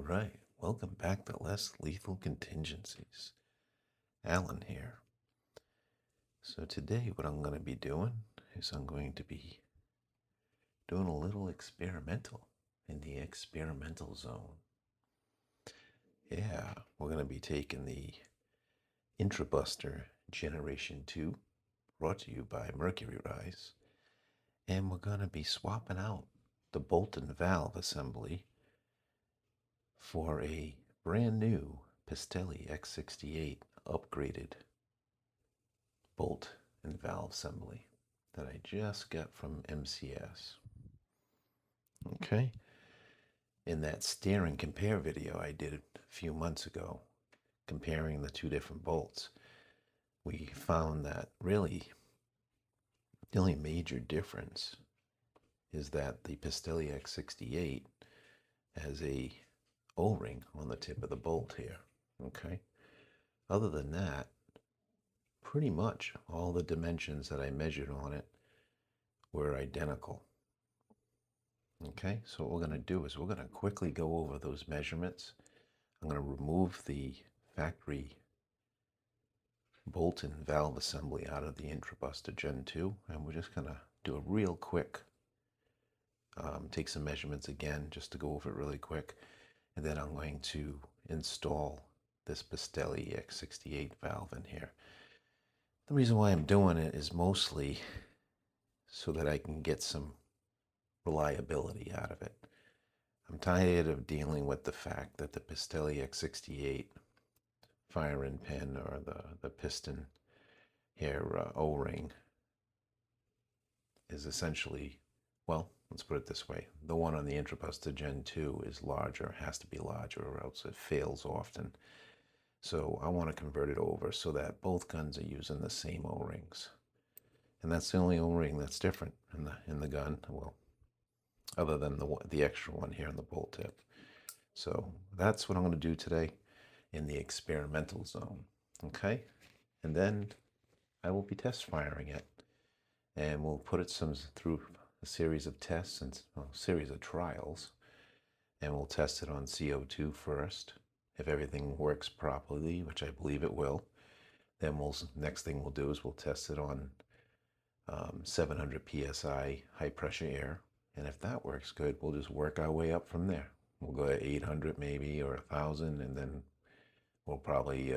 right, welcome back to Less Lethal Contingencies. Alan here. So today what I'm going to be doing is I'm going to be doing a little experimental in the experimental zone. Yeah, we're going to be taking the IntruBuster Generation 2, brought to you by Mercury Rise, and we're going to be swapping out the bolt and valve assembly for a brand new Pistelle X-68 upgraded bolt and valve assembly that I just got from MCS. Okay, in that stare and compare video I did a few months ago, comparing the two different bolts, we found that really the only major difference is that the Pistelle X-68 has a O-ring on the tip of the bolt here. Okay, other than that, pretty much all the dimensions that I measured on it were identical. Okay, so what we're going to do is we're going to quickly go over those measurements. I'm going to remove the factory bolt and valve assembly out of the IntruBuster Gen 2, and we're just going to do a real quick, take some measurements again just to go over it really quick, and then I'm going to install this Pistelle X-68 valve in here. The reason why I'm doing it is mostly so that I can get some reliability out of it. I'm tired of dealing with the fact that the Pistelle X-68 firing pin or the piston here O-ring is essentially, well, let's put it this way. The one on the IntruBuster Gen 2 is larger, has to be larger, or else it fails often. So I want to convert it over so that both guns are using the same O-rings. And that's the only O-ring that's different in the gun, well, other than the extra one here on the bolt tip. So that's what I'm going to do today in the experimental zone. Okay, and then I will be test firing it, and we'll put it through a series of tests and a series of trials, and we'll test it on CO2 first. If everything works properly, which I believe it will, then next thing we'll do is we'll test it on 700 psi high pressure air, and if that works good, we'll just work our way up from there. We'll go at 800 maybe, or 1,000, and then we'll probably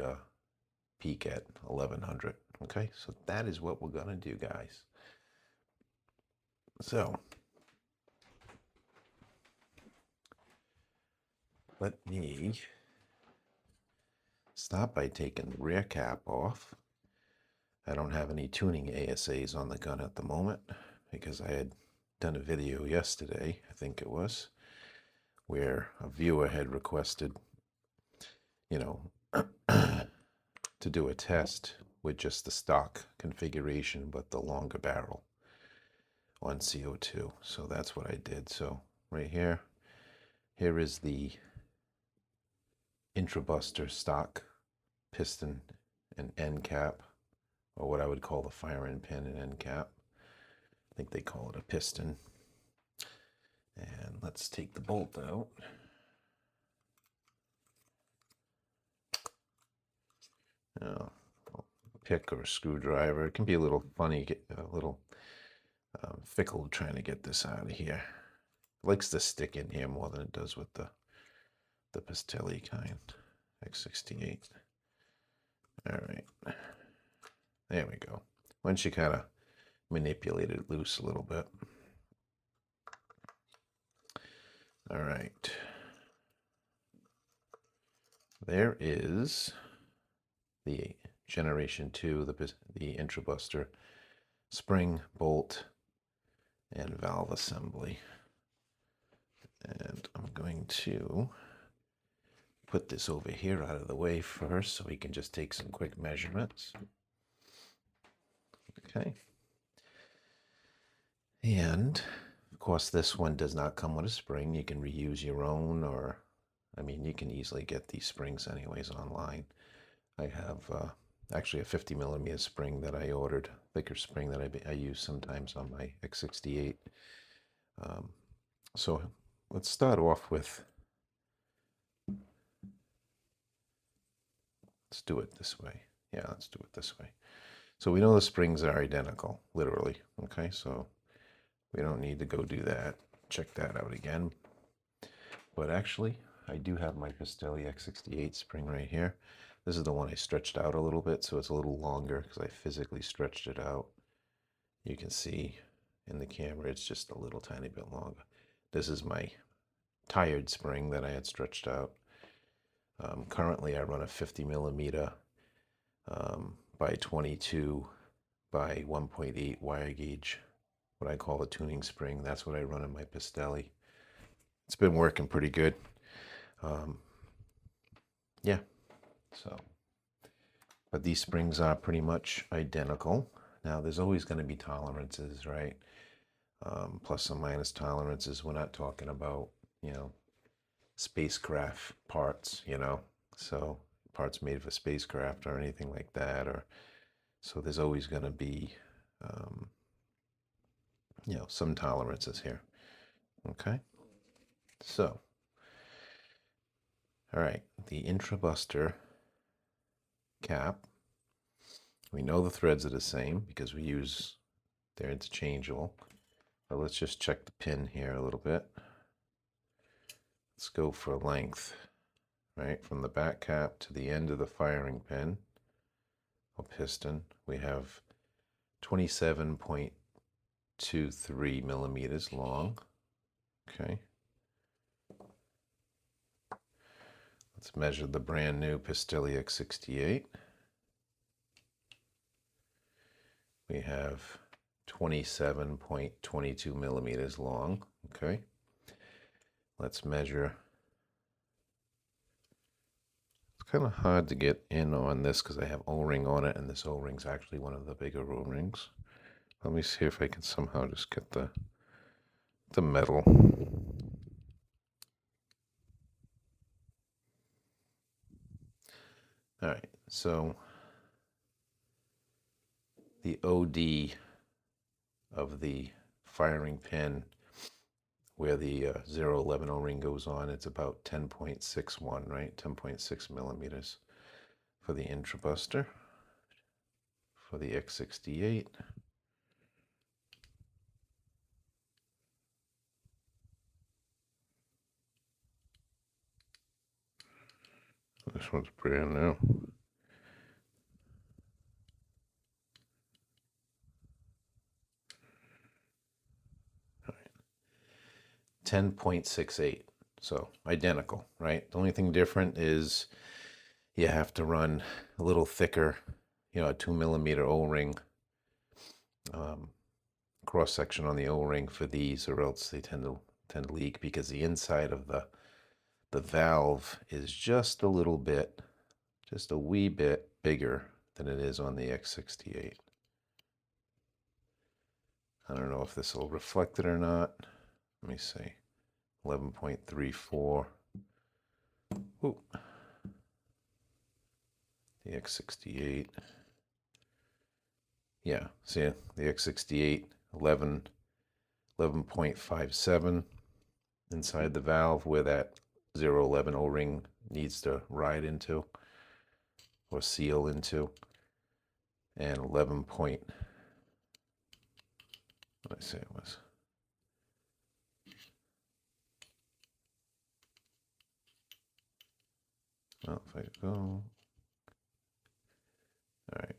peak at 1,100. Okay, so that is what we're gonna do, guys. So let me start by taking the rear cap off. I don't have any tuning ASAs on the gun at the moment because I had done a video yesterday, I think it was, where a viewer had requested, to do a test with just the stock configuration but the longer barrel on CO2. So that's what I did. So right here is the IntruBuster stock piston and end cap, or what I would call the firing pin and end cap. I think they call it a piston. And let's take the bolt out. Now, pick or a screwdriver. It can be a little funny, a little fickle trying to get this out of here. It likes to stick in here more than it does with the Pistelle kind, X-68. All right, there we go. Once you kind of manipulate it loose a little bit. All right, there is the Generation 2, the IntruBuster spring, bolt, and valve assembly. And I'm going to put this over here out of the way first so we can just take some quick measurements. Okay. And of course this one does not come with a spring. You can reuse your own, or I mean, you can easily get these springs anyways online. I have actually a 50 millimeter spring that I ordered, thicker spring that I use sometimes on my X-68. So let's start off with let's do it this way. Yeah, let's do it this way. So we know the springs are identical, literally. Okay, so we don't need to go do that. Check that out again. But actually, I do have my Pistelle X-68 spring right here. This is the one I stretched out a little bit, so it's a little longer because I physically stretched it out. You can see in the camera, it's just a little tiny bit longer. This is my tired spring that I had stretched out. Currently, I run a 50 millimeter by 22 by 1.8 wire gauge, what I call a tuning spring. That's what I run in my Pistelle. It's been working pretty good. Yeah, so, but these springs are pretty much identical. Now, there's always going to be tolerances, right? Plus and minus tolerances. We're not talking about, you know, spacecraft parts, you know, so parts made for spacecraft or anything like that, or so there's always going to be, you know, some tolerances here. Okay, so, all right, the IntruBuster cap. We know the threads are the same because they're interchangeable. But let's just check the pin here a little bit. Let's go for length, right? From the back cap to the end of the firing pin or piston, we have 27.23 millimeters long. Okay. Let's measure the brand new Pistelle X-68. We have 27.22 millimeters long. Okay. Let's measure. It's kind of hard to get in on this because I have O-ring on it, and this O-ring's actually one of the bigger O-rings. Let me see if I can somehow just get the metal. All right, so the OD of the firing pin where the 011 O-ring goes on, it's about 10.61, right? 10.6 millimeters for the IntruBuster. For the X-68, this one's brand new. All right. 10.68, so identical, right? The only thing different is you have to run a little thicker, you know, a 2 millimeter O-ring cross section on the O-ring for these, or else they tend to leak because the inside of the valve is just a little bit, just a wee bit bigger than it is on the X-68. I don't know if this will reflect it or not. Let me see. 11.34. Ooh. The X-68. Yeah, see the X-68, 11.57 inside the valve where that 011 O-ring needs to ride into or seal into, and 11 point, what did I say it was? Well, if I go, all right.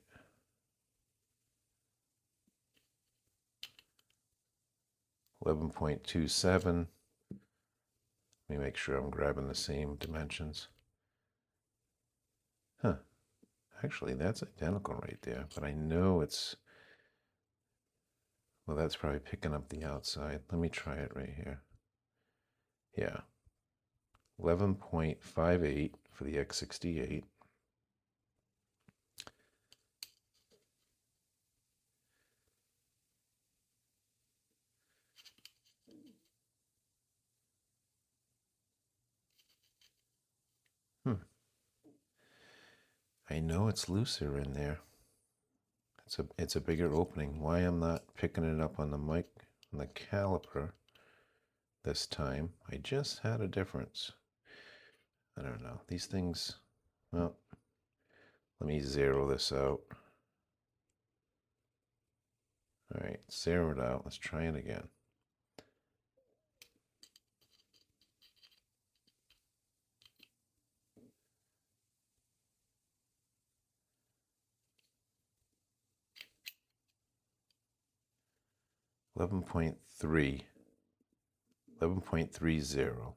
11.27. Let me make sure I'm grabbing the same dimensions. Huh. Actually, that's identical right there, but I know it's, well, that's probably picking up the outside. Let me try it right here. Yeah. 11.58 for the X-68. I know it's looser in there. It's a bigger opening. Why I'm not picking it up on the mic, on the caliper this time? I just had a difference. I don't know. These things, well, Let me zero this out. All right, zero it out. Let's try it again. Eleven point 11.30.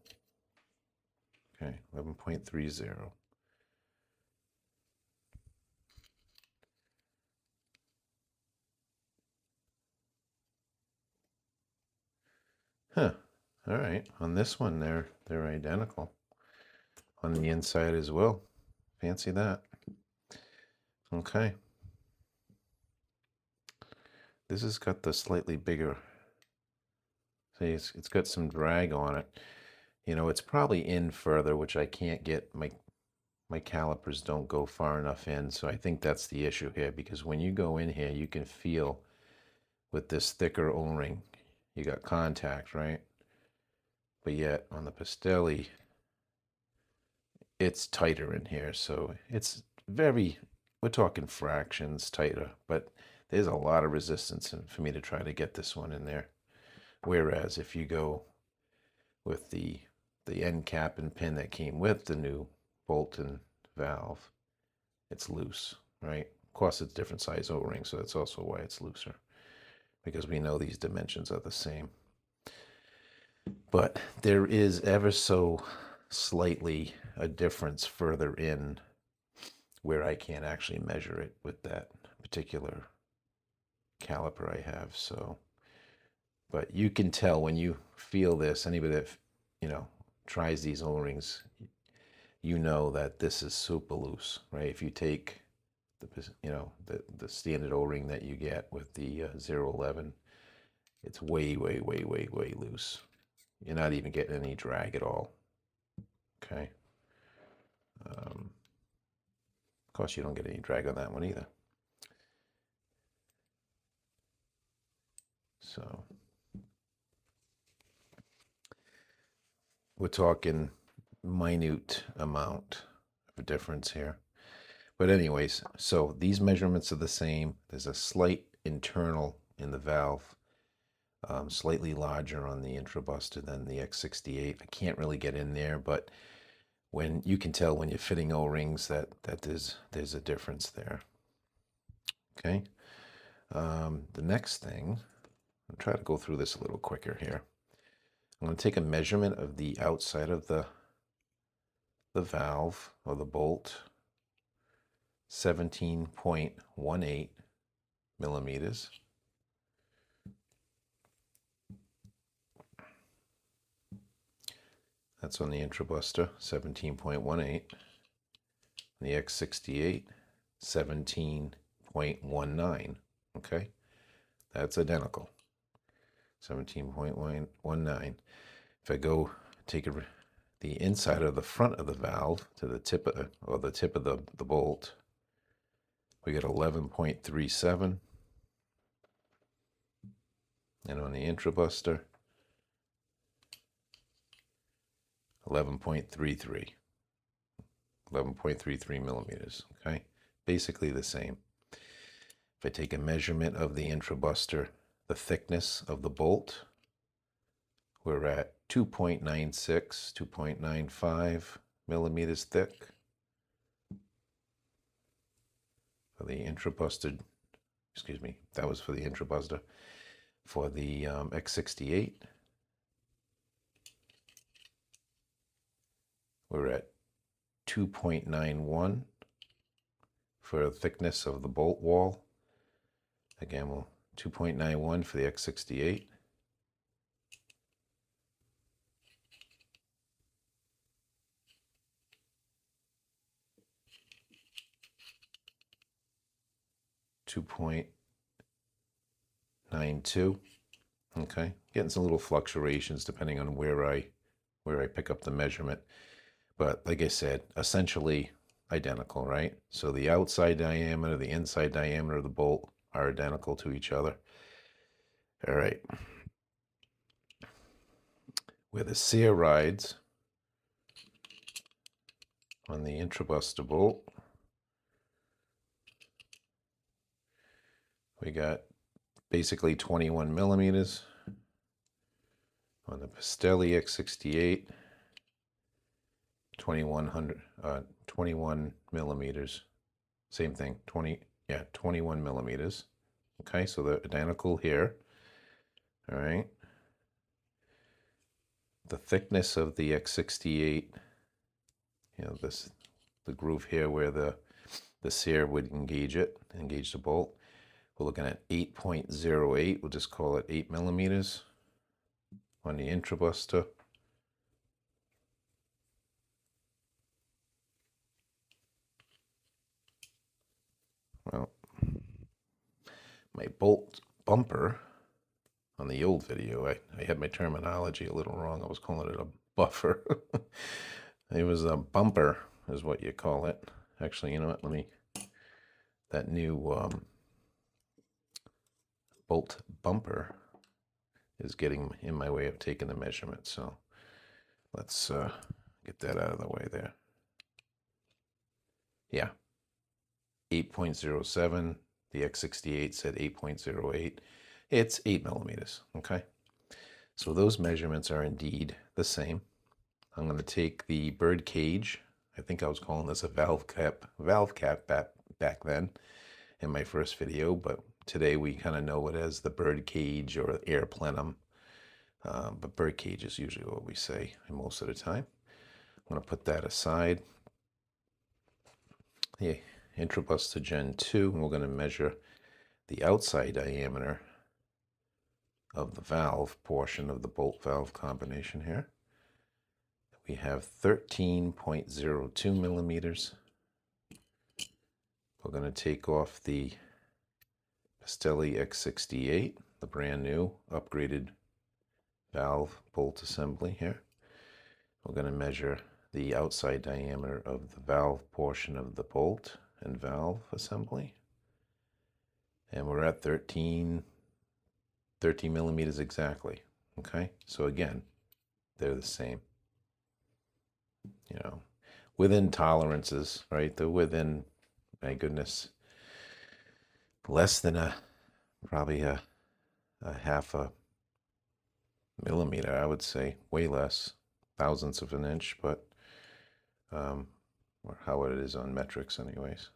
Okay, 11.30. Huh. All right. On this one, they're identical. On the inside as well. Fancy that. Okay. This has got the slightly bigger. See, it's got some drag on it. You know, it's probably in further, which I can't get. My calipers don't go far enough in, so I think that's the issue here. Because when you go in here, you can feel with this thicker O-ring, you got contact, right? But yet on the Pistelle, it's tighter in here, so it's very, we're talking fractions tighter, but there's a lot of resistance for me to try to get this one in there. Whereas if you go with the end cap and pin that came with the new bolt and valve, it's loose, right? Of course, it's different size O-ring, so that's also why it's looser, because we know these dimensions are the same. But there is ever so slightly a difference further in where I can't actually measure it with that particular caliper I have. So, but you can tell when you feel this, anybody that, you know, tries these O-rings, you know that this is super loose, right? If you take the, you know, the standard O-ring that you get with the 011, it's way, way, way, way, way loose. You're not even getting any drag at all. Okay. Of course, you don't get any drag on that one either. So we're talking minute amount of difference here. But anyways, so these measurements are the same. There's a slight internal in the valve, slightly larger on the IntruBuster than the X-68. I can't really get in there, but when you can tell when you're fitting O-rings that there's a difference there. Okay. The next thing, I'll try to go through this a little quicker here. I'm going to take a measurement of the outside of the valve or the bolt, 17.18 millimeters. That's on the IntruBuster, 17.18. The X-68, 17.19. Okay, that's identical. 17.19. If I go take the inside of the front of the valve to the tip of, or the tip of the bolt, we get 11.37. And on the IntruBuster, 11.33. 11.33 millimeters. Okay, basically the same. If I take a measurement of the IntruBuster, the thickness of the bolt, we're at 2.96, 2.95 millimeters thick. For the IntruBuster, excuse me, that was for the IntruBuster. For the X-68, we're at 2.91 for the thickness of the bolt wall. Again, we'll 2.91 for the X-68. .92. Okay, getting some little fluctuations depending on where I pick up the measurement, but like I said, essentially identical, right? So the outside diameter, the inside diameter of the bolt are identical to each other. All right, where the sear rides on the IntruBuster bolt, We got basically 21 millimeters on the Pistelle X-68, 21 millimeters. Same thing, 21 millimeters. Okay, so they're identical here. All right. The thickness of the X-68, the groove here where the sear would engage the bolt. We're looking at 8.08. We'll just call it 8 millimeters on the IntruBuster. Well, my bolt bumper on the old video, I had my terminology a little wrong. I was calling it a buffer. It was a bumper is what you call it. Actually, you know what? That new bolt bumper is getting in my way of taking the measurement. So let's get that out of the way there. Yeah, 8.07. The X-68 said 8.08. It's 8 millimeters, okay? So those measurements are indeed the same. I'm going to take the bird cage. I think I was calling this a valve cap back then in my first video, but today we kind of know it as the bird cage or air plenum. But bird cage is usually what we say most of the time. I'm going to put that aside. The IntruBuster Gen 2, and we're going to measure the outside diameter of the valve portion of the bolt valve combination here. We have 13.02 millimeters. We're going to take off the Pistelle X-68, the brand new upgraded valve bolt assembly here. We're going to measure the outside diameter of the valve portion of the bolt and valve assembly. And we're at 13 millimeters exactly. Okay, so again, they're the same. Within tolerances, right? They're within, my goodness, less than probably a half a millimeter, I would say, way less, thousandths of an inch, but or how it is on metrics anyways.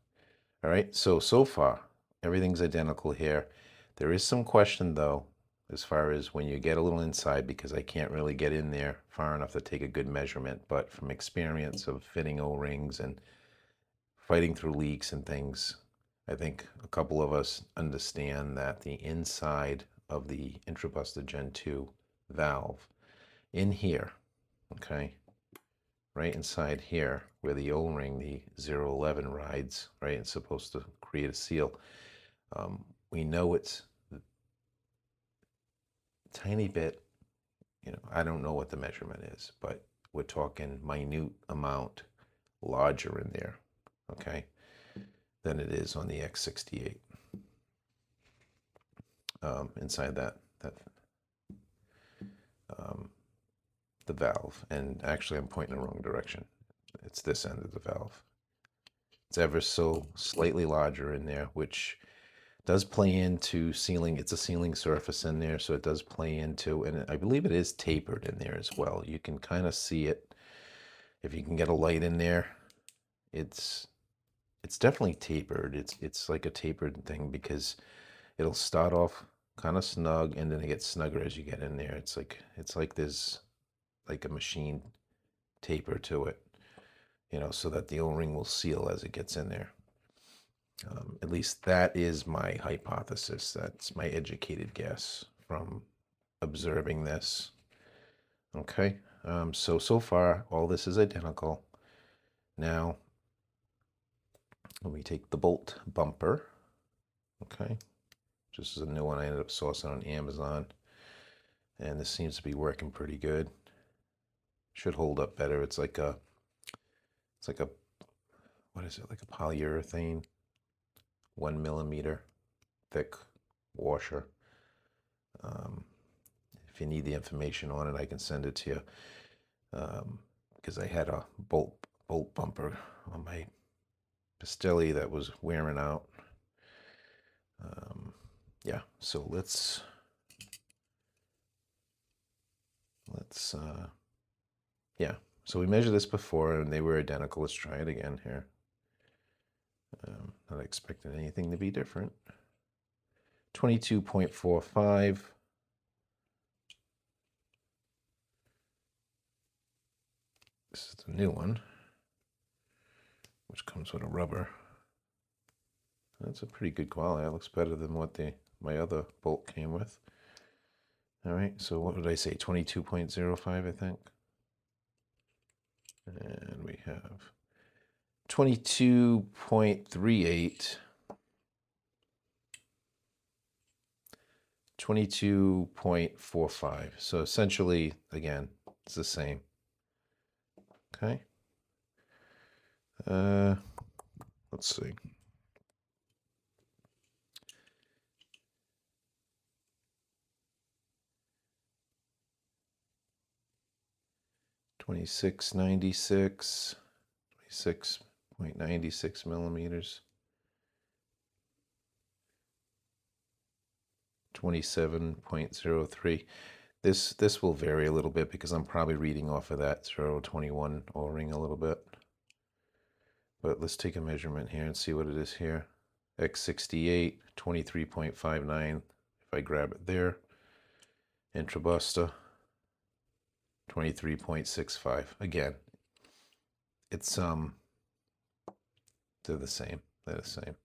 All right, so far, everything's identical here. There is some question though, as far as when you get a little inside, because I can't really get in there far enough to take a good measurement, but from experience of fitting O-rings and fighting through leaks and things, I think a couple of us understand that the inside of the IntruBuster Gen 2 valve in here, okay, right inside here where the O-ring, the 011 rides, right, it's supposed to create a seal. We know it's a tiny bit, I don't know what the measurement is, but we're talking minute amount larger in there, okay, than it is on the X-68. Inside the valve, and actually I'm pointing the wrong direction. It's this end of the valve. It's ever so slightly larger in there, which does play into sealing. It's a sealing surface in there, so it does play into, and I believe it is tapered in there as well. You can kind of see it if you can get a light in there. It's definitely tapered. It's like a tapered thing because it'll start off kind of snug and then it gets snugger as you get in there. It's like there's like a machine taper to it, so that the O-ring will seal as it gets in there. At least that is my hypothesis. That's my educated guess from observing this. Okay, so far all this is identical. Now, let me take the bolt bumper. Okay, this is a new one I ended up sourcing on Amazon, and this seems to be working pretty good. Should hold up better. It's like a what is it, like a polyurethane 1 millimeter thick washer. If you need the information on it, I can send it to you, because I had a bolt bumper on my Pistelle that was wearing out. yeah, so let's yeah, so we measured this before and they were identical. Let's try it again here. Not expecting anything to be different. 22.45. This is the new one, which comes with a rubber. That's a pretty good quality. It looks better than what my other bolt came with. All right, so what did I say? 22.05, I think. And we have 22.38. 22.45. So essentially, again, it's the same. Okay. Let's see. $26.96, 26.96 millimeters, 27.03. This will vary a little bit because I'm probably reading off of that 021 O-ring a little bit. But let's take a measurement here and see what it is here. X-68, 23.59. If I grab it there, IntruBuster, 23.65. Again, it's they're the same. They're the same.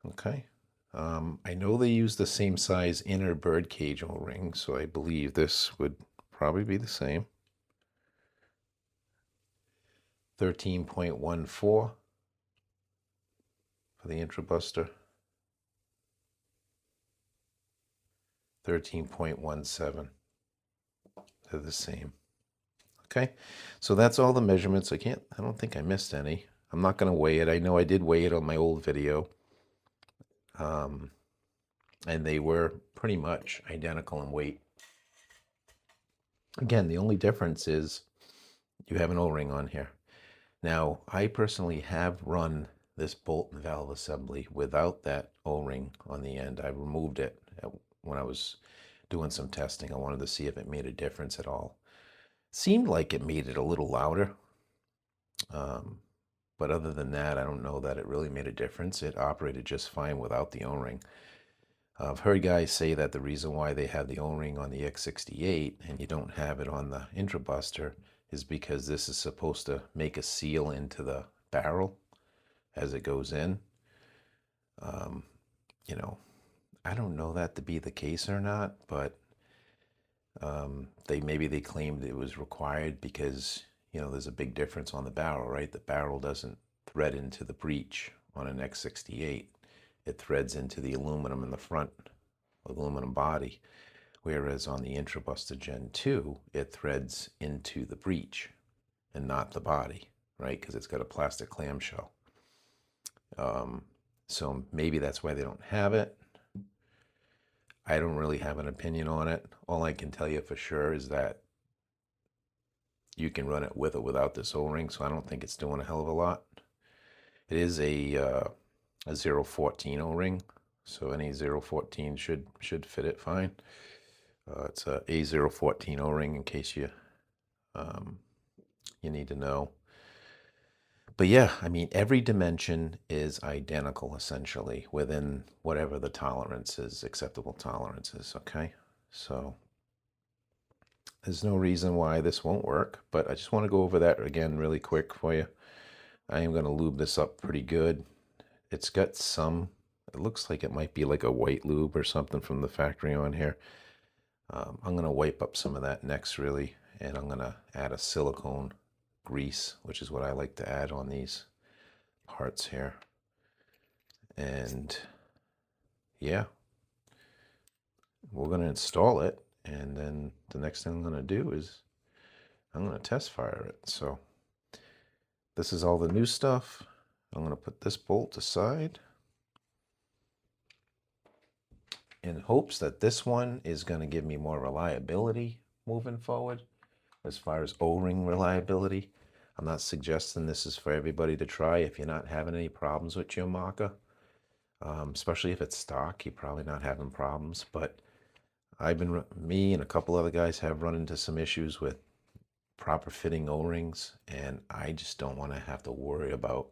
Okay. I know they use the same size inner birdcage O-ring, so I believe this would probably be the same. 13.14 for the IntruBuster. 13.17. They're the same. Okay, so that's all the measurements. I don't think I missed any. I'm not going to weigh it. I know I did weigh it on my old video. And they were pretty much identical in weight. Again, the only difference is you have an O-ring on here. Now, I personally have run this bolt and valve assembly without that O-ring on the end. I removed it when I was doing some testing. I wanted to see if it made a difference at all. Seemed like it made it a little louder. But other than that, I don't know that it really made a difference. It operated just fine without the O-ring. I've heard guys say that the reason why they have the O-ring on the X-68 and you don't have it on the IntruBuster is because this is supposed to make a seal into the barrel as it goes in. You know, I don't know that to be the case or not, but maybe they claimed it was required because, you know, there's a big difference on the barrel, right? The barrel doesn't thread into the breech on an X-68. It threads into the aluminum in the front, aluminum body, whereas on the IntruBuster Gen 2, it threads into the breech and not the body, right? Because it's got a plastic clamshell. So maybe that's why they don't have it. I don't really have an opinion on it. All I can tell you for sure is that you can run it with or without this O-ring, so I don't think it's doing a hell of a lot. It is a 014 O-ring, so any 014 should fit it fine. It's a 014 O-ring in case you need to know. But yeah, I mean, every dimension is identical essentially within whatever the tolerance is, acceptable tolerance is, okay? So there's no reason why this won't work, but I just want to go over that again really quick for you. I am going to lube this up pretty good. It's got some, it looks like it might be like a white lube or something from the factory on here. I'm going to wipe up some of that next really, and I'm going to add a silicone grease, which is what I like to add on these parts here. And yeah, we're going to install it, and then the next thing I'm going to do is I'm going to test fire it. So this is all the new stuff. I'm going to put this bolt aside in hopes that this one is going to give me more reliability moving forward as far as O-ring reliability. I'm not suggesting this is for everybody to try if you're not having any problems with your marker. Especially if it's stock, you're probably not having problems. But me and a couple other guys have run into some issues with proper fitting O-rings, and I just don't want to have to worry about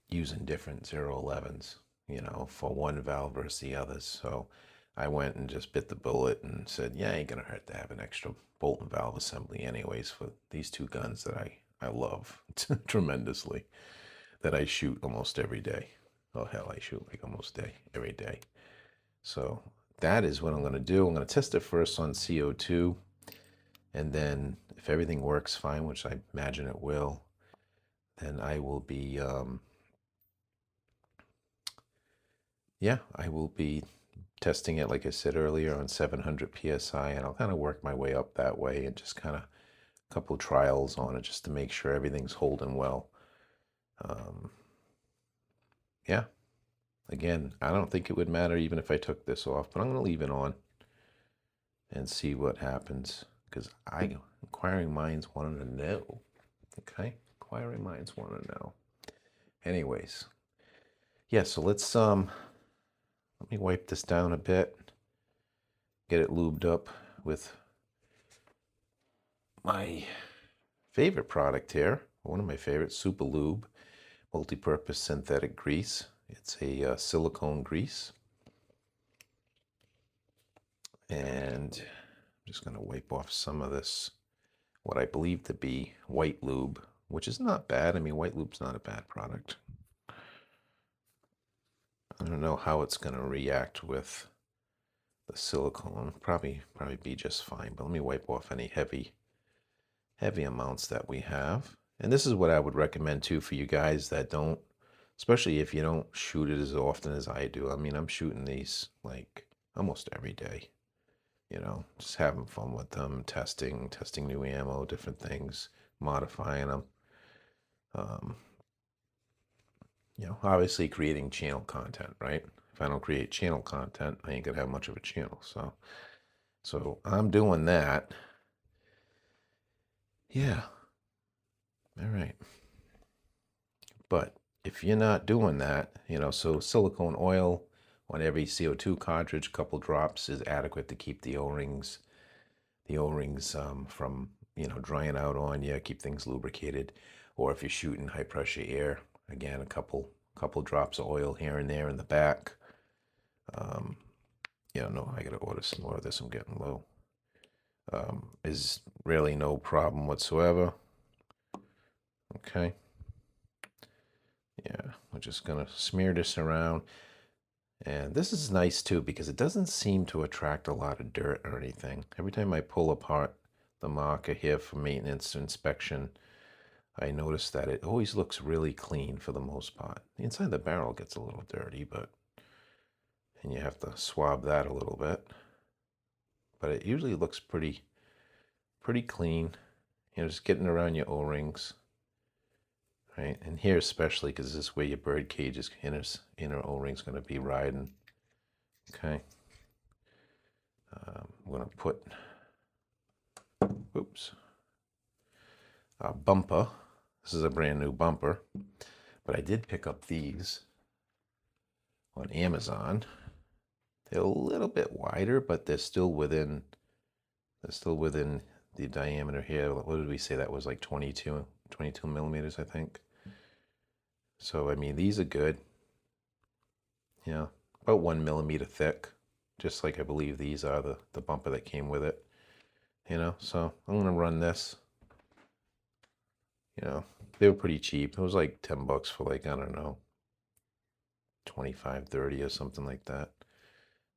using different 011s, for one valve versus the others. So I went and just bit the bullet and said, yeah, ain't gonna hurt to have an extra bolt and valve assembly anyways for these two guns that I love tremendously, that I shoot almost every day. Oh hell, I shoot like almost every day. So that is what I'm gonna do. I'm gonna test it first on CO2, and then if everything works fine, which I imagine it will, then I will be I will be testing it, like I said earlier, on 700 PSI, and I'll kind of work my way up that way and just kind of a couple trials on it just to make sure everything's holding well. Yeah, again, I don't think it would matter even if I took this off, but I'm going to leave it on and see what happens, because inquiring minds want to know. Okay, inquiring minds want to know. Anyways, yeah, so let's let me wipe this down a bit, get it lubed up with my favorite product here, one of my favorites, Super Lube multi-purpose synthetic grease. It's a silicone grease, and I'm just going to wipe off some of this, what I believe to be white lube, which is not bad. I mean, white lube's not a bad product. I don't know how it's going to react with the silicone. Probably be just fine, but let me wipe off any heavy amounts that we have. And this is what I would recommend too for you guys that don't, especially if you don't shoot it as often as I do. I mean, I'm shooting these like almost every day, just having fun with them, testing new ammo, different things, modifying them. Obviously creating channel content, right? If I don't create channel content, I ain't gonna have much of a channel. So I'm doing that. Yeah. All right. But if you're not doing that, so silicone oil on every CO2 cartridge, a couple drops is adequate to keep the O-rings from, drying out on you, keep things lubricated. Or if you're shooting high pressure air, again, a couple drops of oil here and there in the back. No, I gotta order some more of this. I'm getting low. Is really no problem whatsoever. Okay. Yeah, we're just gonna smear this around. And this is nice too because it doesn't seem to attract a lot of dirt or anything. Every time I pull apart the marker here for maintenance inspection, I notice that it always looks really clean for the most part. The inside of the barrel gets a little dirty, and you have to swab that a little bit. But it usually looks pretty clean. Just getting around your O-rings. Right, and here especially because this is where your bird cage's inner O-ring's going to be riding. Okay. I'm going to put, a bumper. This is a brand new bumper, but I did pick up these on Amazon. They're a little bit wider, but they're still within the diameter here. What did we say that was, like 22 millimeters, I think. So, I mean, these are good. About 1 millimeter thick, just like I believe these are the bumper that came with it. So I'm going to run this. They were pretty cheap. It was like $10 for like, I don't know, 25, 30 or something like that.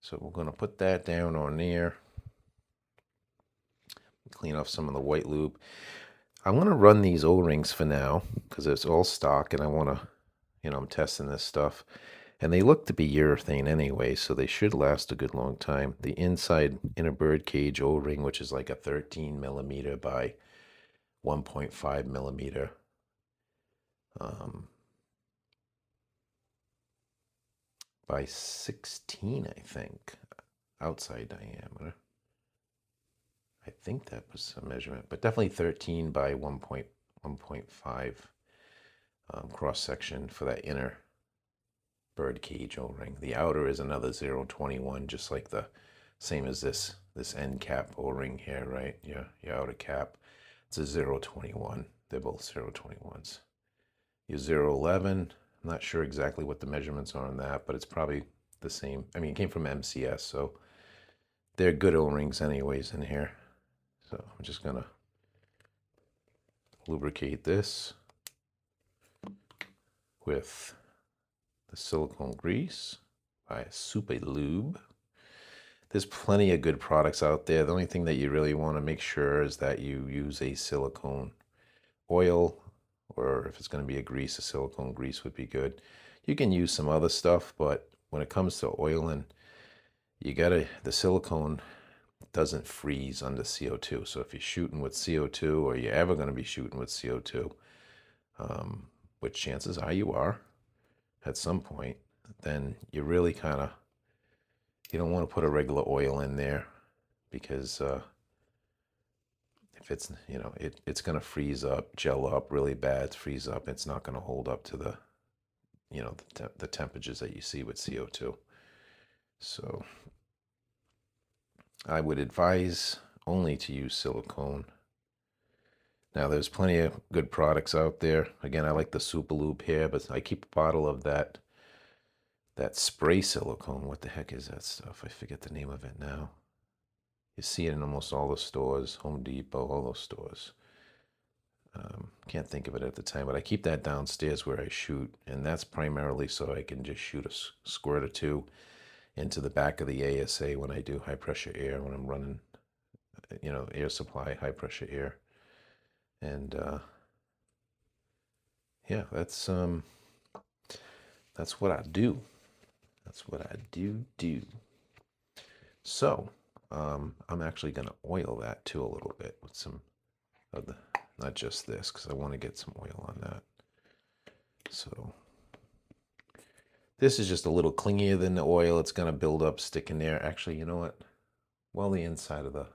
So we're going to put that down on there. Clean off some of the white lube. I'm going to run these O-rings for now because it's all stock and I want to, I'm testing this stuff. And they look to be urethane anyway, so they should last a good long time. The inner bird cage O-ring, which is like a 13 millimeter by 1.5 millimeter. By 16, I think, outside diameter. I think that was a measurement, but definitely 13 by 1.5 cross section for that inner birdcage O-ring. The outer is another 021, just like the same as this end cap O-ring here, right? Your outer cap. It's a 021. They're both 021s. Your 011, I'm not sure exactly what the measurements are on that, but it's probably the same. I mean, it came from MCS, so they're good O-rings anyways in here. So I'm just gonna lubricate this with the silicone grease by Super Lube. There's plenty of good products out there. The only thing that you really want to make sure is that you use a silicone oil, or if it's going to be a grease, a silicone grease would be good. You can use some other stuff, but when it comes to oiling, the silicone doesn't freeze under CO2. So if you're shooting with CO2, or you're ever going to be shooting with CO2, which chances are you are at some point, then you really you don't want to put a regular oil in there, because if it's, it's going to freeze up, gel up really bad, freeze up. It's not going to hold up to the, the temperatures that you see with CO2. So I would advise only to use silicone. Now, there's plenty of good products out there. Again, I like the Super Lube here, but I keep a bottle of that spray silicone. What the heck is that stuff? I forget the name of it now. You see it in almost all the stores, Home Depot, all those stores. Can't think of it at the time, but I keep that downstairs where I shoot, and that's primarily so I can just shoot a squirt or two into the back of the ASA when I do high pressure air, when I'm running, air supply, high pressure air. And yeah, that's what I do. That's what I do. So I'm actually going to oil that too a little bit with some of the, not just this, because I want to get some oil on that. So this is just a little clingier than the oil. It's going to build up, stick in there. Actually, you know what? Well, the inside of the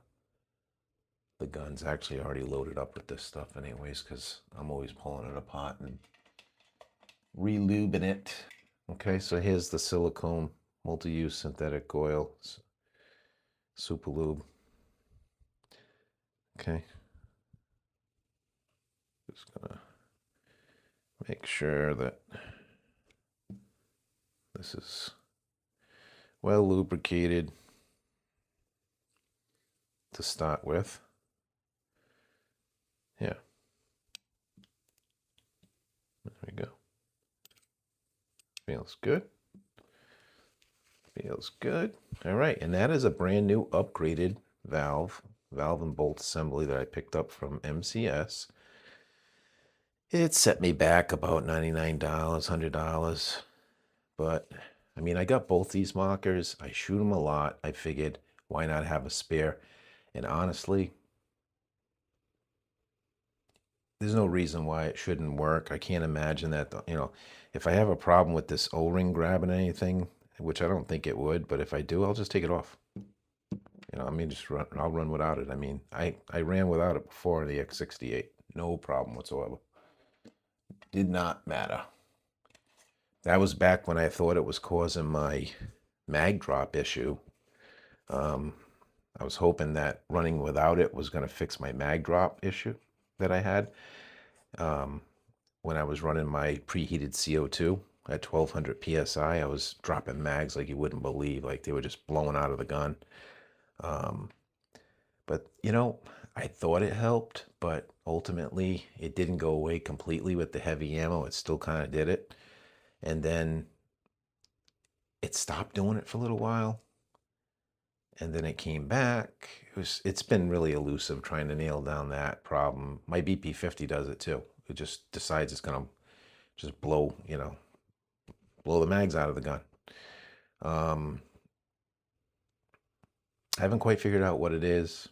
gun's actually already loaded up with this stuff anyways, because I'm always pulling it apart and re-lubing it. Okay, so here's the silicone multi-use synthetic oil, Super Lube. Okay. Just gonna make sure that this is well lubricated to start with. Yeah. There we go. Feels good. Feels good. All right, and that is a brand new upgraded valve and bolt assembly that I picked up from MCS. It set me back about $99, $100. But, I mean, I got both these markers. I shoot them a lot. I figured, why not have a spare? And honestly, there's no reason why it shouldn't work. I can't imagine that, if I have a problem with this O-ring grabbing anything, which I don't think it would, but if I do, I'll just take it off. I mean, I'll run without it. I mean, I ran without it before in the X-68. No problem whatsoever. Did not matter. That was back when I thought it was causing my mag drop issue. I was hoping that running without it was going to fix my mag drop issue that I had when I was running my preheated CO2 at 1200 PSI. I was dropping mags like you wouldn't believe, like they were just blowing out of the gun. But, I thought it helped, but ultimately it didn't go away completely with the heavy ammo. It still kind of did it. And then it stopped doing it for a little while. And then it came back. It's been really elusive trying to nail down that problem. My BP50 does it too. It just decides it's going to just blow the mags out of the gun. I haven't quite figured out what it is,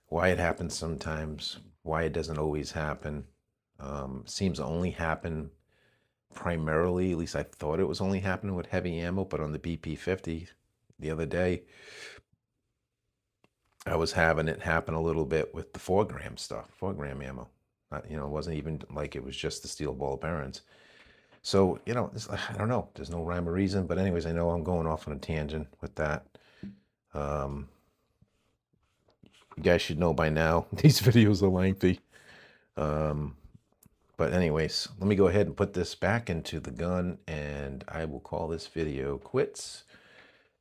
why it happens sometimes, why it doesn't always happen. Seems to only happen primarily, at least I thought it was only happening with heavy ammo, but on the BP50 the other day, I was having it happen a little bit with the 4-gram stuff, 4-gram ammo. It wasn't even like it was just the steel ball bearings. So, I don't know. There's no rhyme or reason. But anyways, I know I'm going off on a tangent with that. Um, you guys should know by now, these videos are lengthy. But anyways, let me go ahead and put this back into the gun, and I will call this video quits.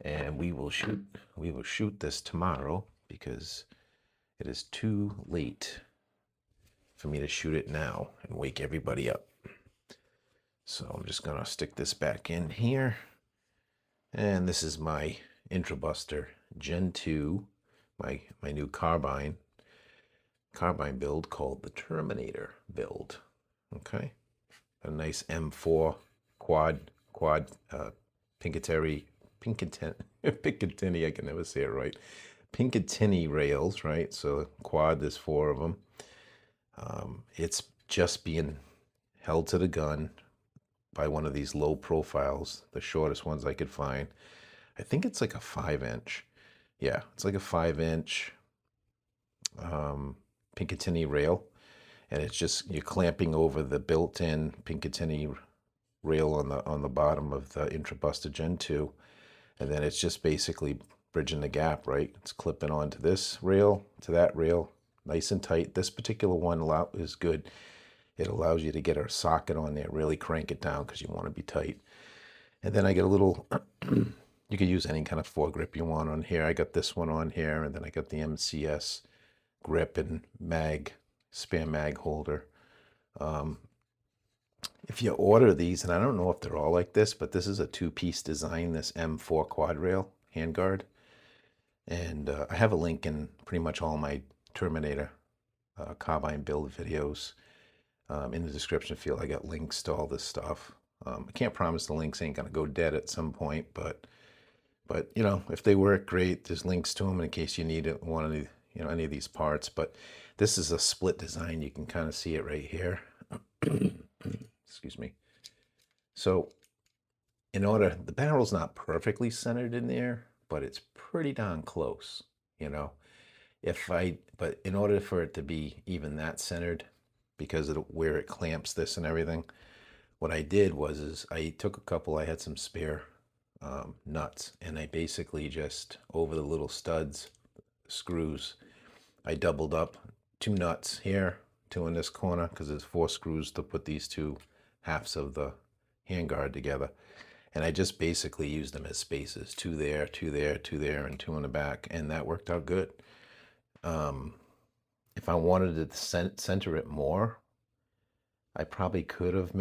And we will shoot this tomorrow because it is too late for me to shoot it now and wake everybody up. So I'm just gonna stick this back in here. And this is my IntruBuster Gen 2, my new carbine build called the Terminator build. Okay, a nice M4 quad Pinkatini, I can never say it right. Pinkatini rails, right? So quad, there's 4 of them. It's just being held to the gun by one of these low profiles, the shortest ones I could find. I think it's like a 5-inch. Yeah, it's like a 5-inch Pinkatini rail, and it's just you're clamping over the built-in Pinkatini rail on the bottom of the IntruBuster Gen 2, and then it's just basically bridging the gap, right? It's clipping onto this rail to that rail, nice and tight. This particular one is good. It allows you to get a socket on there, really crank it down because you want to be tight. And then I get a little, you could use any kind of foregrip you want on here. I got this one on here, and then I got the MCS grip and spare mag holder. If you order these, and I don't know if they're all like this, but this is a 2-piece design, this M4 quad rail handguard. And I have a link in pretty much all my Terminator carbine build videos. In the description field, I got links to all this stuff. I can't promise the links ain't gonna go dead at some point, but if they work, great. There's links to them in case you need it, any of these parts. But this is a split design. You can kind of see it right here. Excuse me. So the barrel's not perfectly centered in there, but it's pretty darn close, but in order for it to be even that centered, because of where it clamps this and everything, what I did was I took I had some spare nuts, and I basically just, over the little screws, I doubled up 2 nuts here, 2 in this corner, because there's 4 screws to put these 2 halves of the handguard together. And I just basically used them as spaces, 2 there, 2 there, 2 there, and 2 in the back, and that worked out good. If I wanted to center it more, I probably could have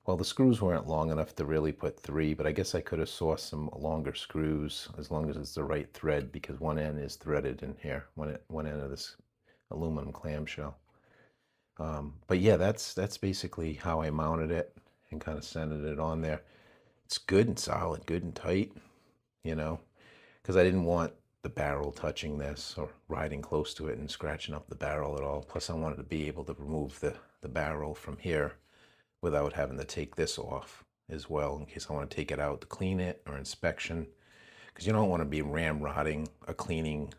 well, the screws weren't long enough to really put 3, but I guess I could have sourced some longer screws, as long as it's the right thread, because one end is threaded in here, one end of this aluminum clamshell. But yeah, that's basically how I mounted it and kind of centered it on there. It's good and solid, good and tight, because I didn't want the barrel touching this or riding close to it and scratching up the barrel at all. Plus, I wanted to be able to remove the barrel from here without having to take this off as well, in case I want to take it out to clean it or inspection, because you don't want to be ramrodding a cleaning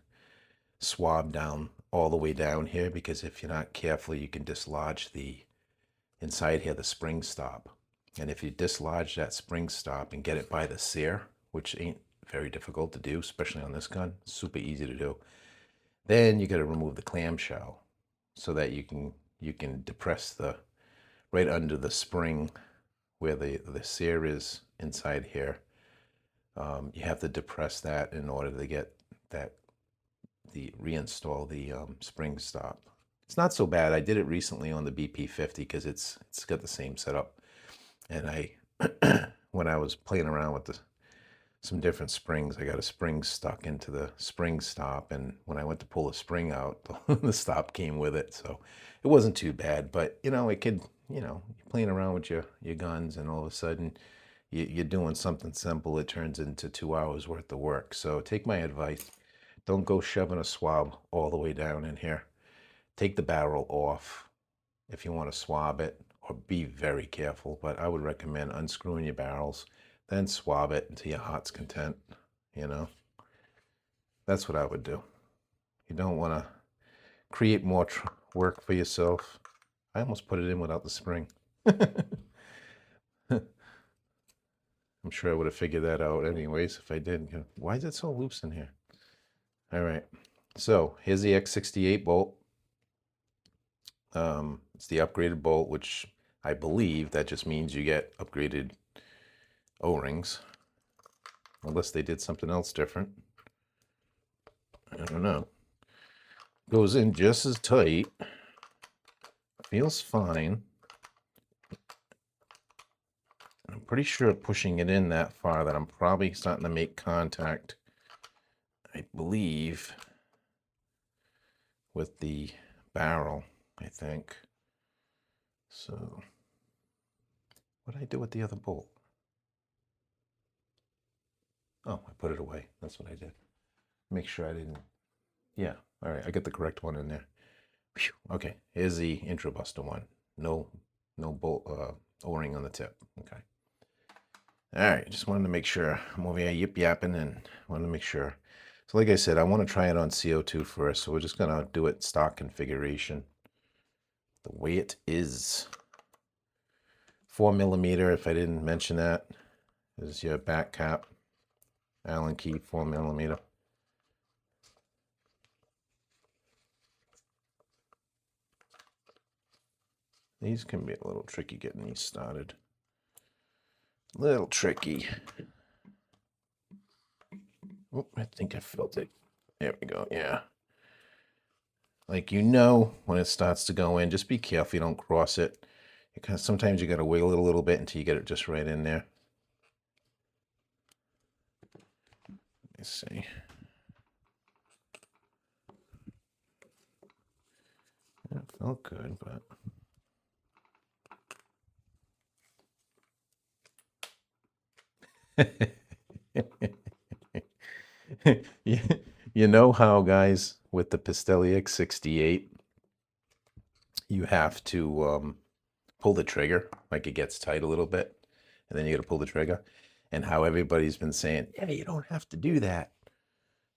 swab down all the way down here, because if you're not careful, you can dislodge the inside here, the spring stop. And if you dislodge that spring stop and get it by the sear, which ain't very difficult to do, especially on this gun, super easy to do, then you got to remove the clamshell so that you can depress right under the spring where the sear is inside here. You have to depress that in order to get reinstall the spring stop. It's not so bad. I did it recently on the BP50 because it's got the same setup. And when I was playing around with some different springs, I got a spring stuck into the spring stop, and when I went to pull the spring out, the stop came with it. So it wasn't too bad, but it could, you're playing around with your guns, and all of a sudden you're doing something simple, it turns into 2 hours worth of work. So take my advice. Don't go shoving a swab all the way down in here. Take the barrel off if you want to swab it, or be very careful, but I would recommend unscrewing your barrels, then swab it until your heart's content, That's what I would do. You don't want to create more work for yourself. I almost put it in without the spring. I'm sure I would have figured that out anyways if I did. Why is it so loose in here? All right. So here's the X-68 bolt. It's the upgraded bolt, which I believe that just means you get upgraded O-rings. Unless they did something else different. I don't know. Goes in just as tight. Feels fine. I'm pretty sure pushing it in that far that I'm probably starting to make contact, I believe, with the barrel, I think. So, what did I do with the other bolt? Oh, I put it away. That's what I did. Make sure I didn't. Yeah, all right, I got the correct one in there. Whew. Okay, here's the IntruBuster one. No bolt O-ring on the tip. Okay. All right, just wanted to make sure. I'm over here yip-yapping and wanted to make sure. So like I said, I want to try it on CO2 first, so we're just going to do it stock configuration. The way it is. 4mm, if I didn't mention that, is your back cap. Allen key, 4mm. These can be a little tricky getting these started. Little tricky. Oh, I think I felt it. There we go, yeah. Like, you know, when it starts to go in, just be careful you don't cross it. Because sometimes you got to wiggle it a little bit until you get it just right in there. Let me see. Yeah, it felt good, but... You know how, guys, with the Pistelle X-68, you have to pull the trigger, like it gets tight a little bit, and then you got to pull the trigger, and how everybody's been saying, yeah, you don't have to do that.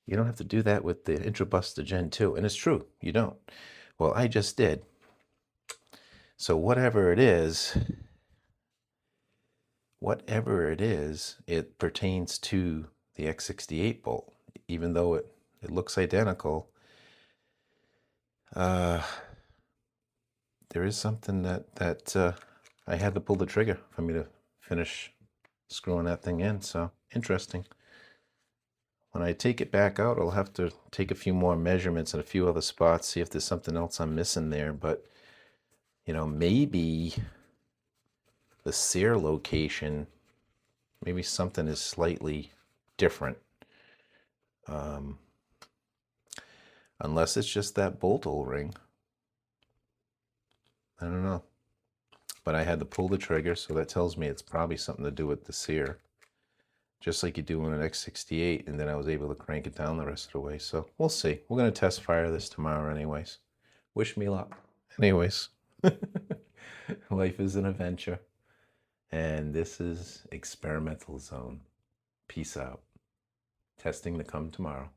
You don't have to do that with the IntruBuster Gen 2, and it's true, you don't. Well, I just did. So whatever it is, it pertains to the X-68 bolt, even though it looks identical. There is something that I had to pull the trigger for me to finish screwing that thing in, so interesting. When I take it back out, I'll have to take a few more measurements in a few other spots, see if there's something else I'm missing there, but, you know, maybe the sear location, maybe something is slightly different. Unless it's just that bolt O-ring. I don't know. But I had to pull the trigger, so that tells me it's probably something to do with the sear. Just like you do in an X-68, and then I was able to crank it down the rest of the way. So we'll see. We're going to test fire this tomorrow anyways. Wish me luck. Anyways, life is an adventure. And this is Experimental Zone. Peace out. Testing to come tomorrow.